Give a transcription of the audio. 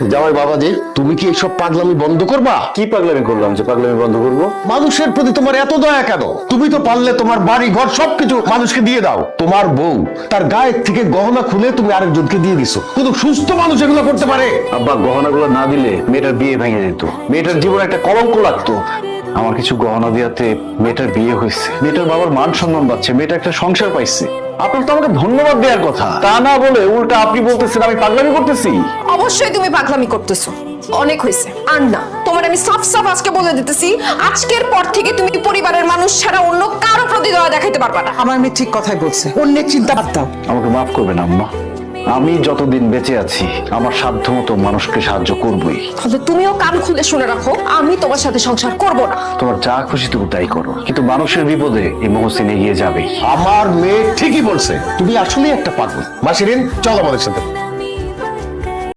জামাই বাবাজি, তুমি কি এইসব পাগলামি বন্ধ করবা? কি পাগলামি করলাম যে পাগলামি বন্ধ করবো? মানুষের প্রতি তোমার এত দয়া কেন? তুমি তো পারলে তোমার বাড়ি ঘর সবকিছু মানুষকে দিয়ে দাও। তোমার বউ তার গায়ের থেকে গহনা খুলে তুমি আরেকজনকে দিয়ে দিছো। কিন্তু সুস্থ মানুষ এগুলো করতে পারে? আব্বা, গহনাগুলো না দিলে মেয়েটার বিয়ে ভেঙে যেত, মেয়েটার জীবনে একটা কলঙ্ক লাগতো। আমার কিছু গহনা দিয়াতে মেয়েটার বিয়ে হয়েছে, মেয়েটার বাবার মান সম্মান পাচ্ছে, মেয়েটা একটা সংসার পাইছে। আপনার তো আমাকে ধন্যবাদ দেওয়ার কথা, তা না বলে উল্টা আপনি বলতেছেন আমি পাগলামি করতেছি। অবশ্যই তুমি পাগলামি করতেছো, অনেক হয়েছে। আর না, তোমার আমি সাফ সাফ আজকে বলে দিতেছি, আজকের পর থেকে তুমি পরিবারের মানুষ ছাড়া অন্য কারো প্রতি দয়া দেখাইতে পারবা না। আমার মেয়ে ঠিক কথাই বলছে, অন্যের চিন্তা বাদ দাও। আমাকে মাফ করবেন আম্মা, আমি যতদিন বেঁচে আছি আমার সাধ্য মতো মানুষকে সাহায্য করবই। তাহলে তুমিও কান খুলে শুনে রাখো, আমি তোমার সাথে সংসার করব না। তোমার যা খুশি তুমি তাই করো, কিন্তু মানুষের বিপদে এই মহসিন এগিয়ে যাবেই। আমার মেয়ে ঠিকই বলছে, তুমি আসলেই একটা পাগল। মাসিরিন, চল আমাদের সাথে।